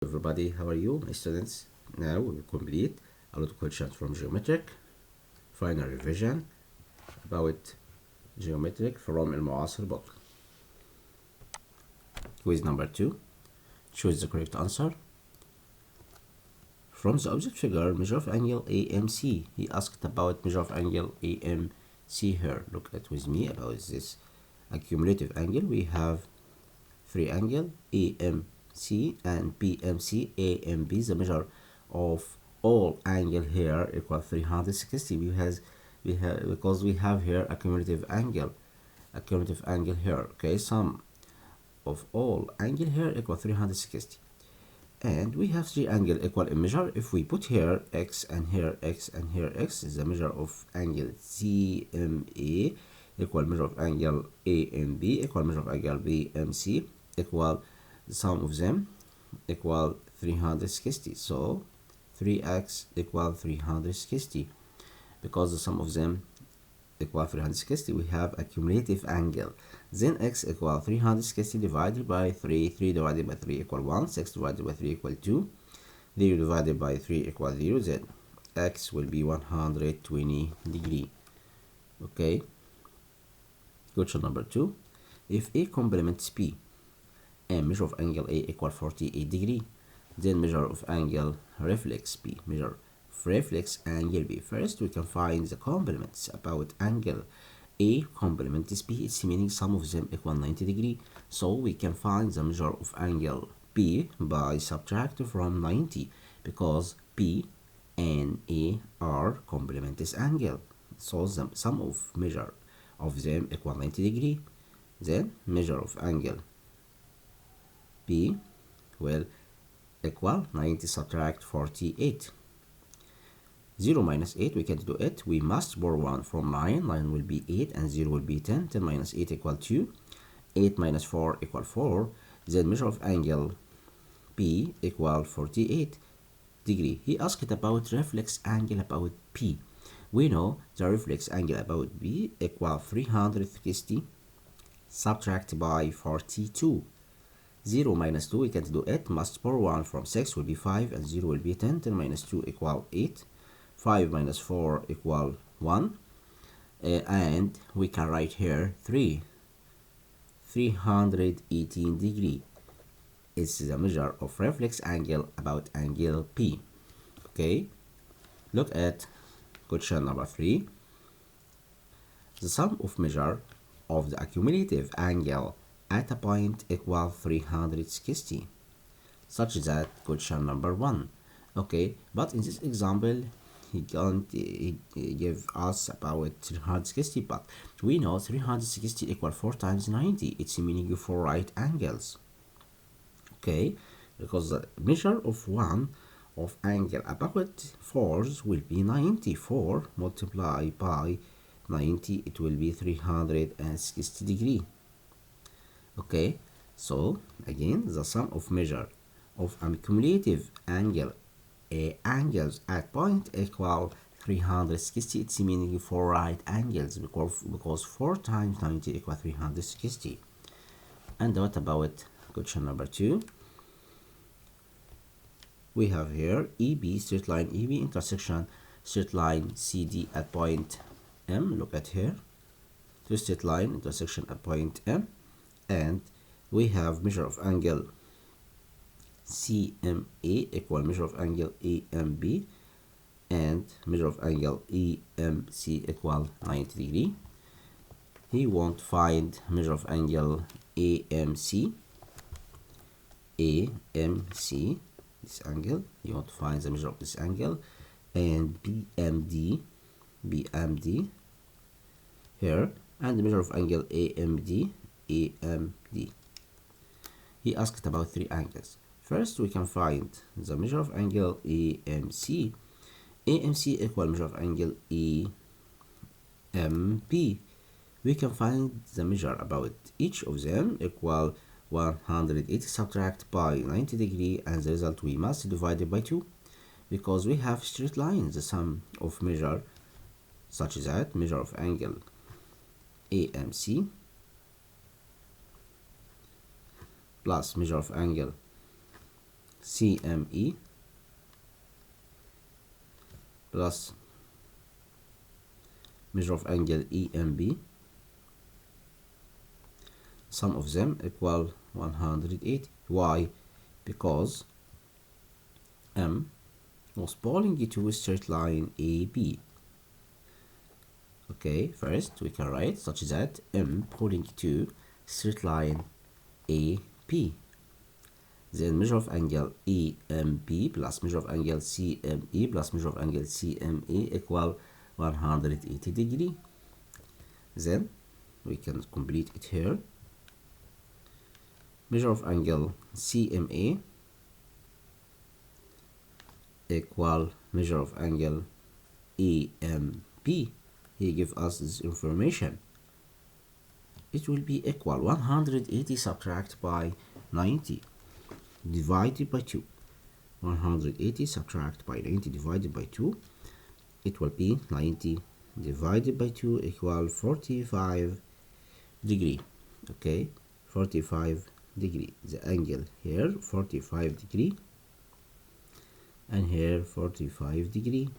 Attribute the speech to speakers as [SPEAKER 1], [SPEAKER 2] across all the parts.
[SPEAKER 1] Everybody, how are you, my students? Now we will complete a lot of questions from geometric, final revision about geometric from المعاصر book. Quiz number 2. Choose the correct answer. From the object figure, measure of angle AMC. He asked about measure of angle AMC here. Look at with me about this accumulative angle. We have three angle AMC and BMC. AMB, the measure of all angle here equal 360 because we have here accumulative angle here. Okay, sum of all angle here equal 360, and we have three angle equal in measure. If we put here x and here x and here x, is the measure of angle CMA equal measure of angle AMB equal measure of angle BMC equal the sum of them equal 360. So 3x equal 360. Because the sum of them equal 360, we have accumulative angle. Then x equal 360 divided by 3. 3 divided by 3 equal 1. 6 divided by 3 equal 2. 0 divided by 3 equal 0. Then x will be 120 degree. Okay. Question number 2. If A complements B and measure of angle A equal 48 degree, then measure of angle reflex B. Measure of reflex angle B. First, we can find the complements about angle A complements B. It's meaning sum of them equal 90 degree. So we can find the measure of angle B by subtract from 90, because B and A are complements angle. So the sum of measure of them equal 90 degree. Then measure of angle B will equal 90 subtract 48. 0 minus 8, we can't do it. We must borrow 1 from 9. 9 will be 8 and 0 will be 10. 10 minus 8 equal 2. 8 minus 4 equal 4. Then measure of angle B equal 48 degree. He asked about reflex angle about P. We know the reflex angle about B equal 360 subtract by 42. 0 minus 2, we can't do it. Must borrow 1 from 6 will be 5 and 0 will be 10. 10 minus 2 equal 8. 5 minus 4 equal 1. And we can write here 318 degree. It's the measure of reflex angle about angle P. Okay. Look at question number 3. The sum of measure of the accumulative angle at a point equal 360, such that question number 1. Okay, but in this example he give us about 360, but we know 360 equal 4 times 90. It's meaning 4 right angles. Okay, because the measure of one of angle about 4s will be 94 multiplied by 90, it will be 360 degree. Okay, so again the sum of measure of cumulative angle angles at point equal 360. It's meaning 4 right angles, because 4 times 90 equal 360. And what about question number 2? We have here EB, straight line EB intersection straight line CD at point M. Look at here, two straight line intersection at point M, and we have measure of angle CMA equal measure of angle AMB, and measure of angle EMC equal 90 degree. He won't find measure of angle AMC, this angle. You want to find the measure of this angle, and BMD here, and the measure of angle AMD. He asked about three angles. First, we can find the measure of angle AMC. AMC equal measure of angle EMB. We can find the measure about each of them equal 180 subtract by 90 degree, and the result we must divide it by 2, because we have straight lines. The sum of measure such that measure of angle AMC plus measure of angle CME plus measure of angle EMB, sum of them equal 180. Why? Because M was pointing to a straight line AB. Okay, first we can write such that M pointing to straight line AP. Then measure of angle EMB plus measure of angle CME plus measure of angle CME equal 180 degree. Then we can complete it here. Measure of angle CMA equal measure of angle EMB. He gives us this information. It will be equal 180 subtract by 90 divided by 2. 180 subtract by 90 divided by 2. It will be 90 divided by 2 equal 45 degree. Okay, 45 degree. The angle here 45 degree and here 45 degree.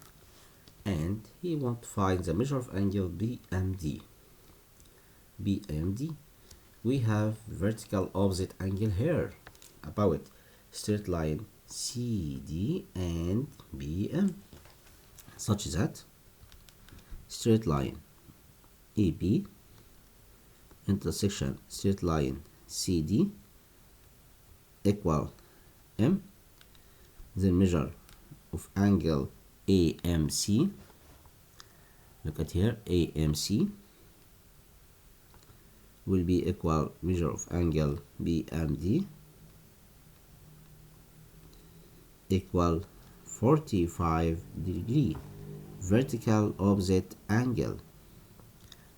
[SPEAKER 1] And he wants to find the measure of angle BMD. BMD, we have vertical opposite angle here about straight line CD and BM, such that straight line AB intersection straight line CD equal M. The measure of angle AMC, look at here, AMC will be equal measure of angle BMD equal 45 degree. Vertical opposite angle,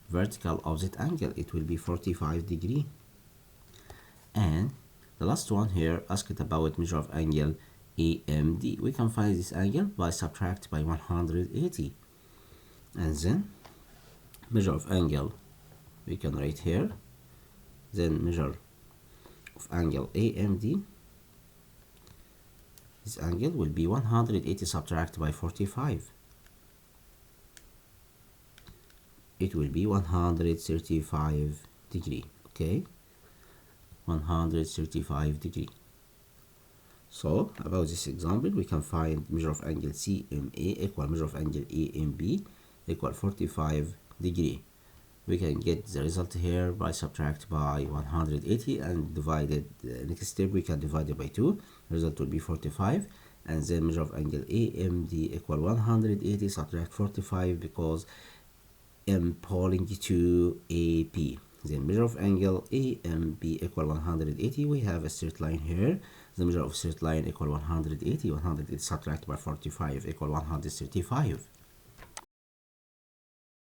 [SPEAKER 1] vertical opposite angle, it will be 45 degree. And the last one here asked about measure of angle AMD. We can find this angle by subtract by 180, and then measure of angle we can write here. Then measure of angle AMD, this angle will be 180 subtract by 45. It will be 135 degree. Okay, 135 degree. So about this example, we can find measure of angle CMA equal measure of angle AMB equal 45 degree. We can get the result here by subtract by 180 and divided. Next step we can divide it by 2. The result will be 45, and then measure of angle AMD equal 180 subtract 45 because M pointing to AP. Then measure of angle AMB equal 180. We have a straight line here. The measure of straight line equal 180. 180 subtract by 45 equal 135.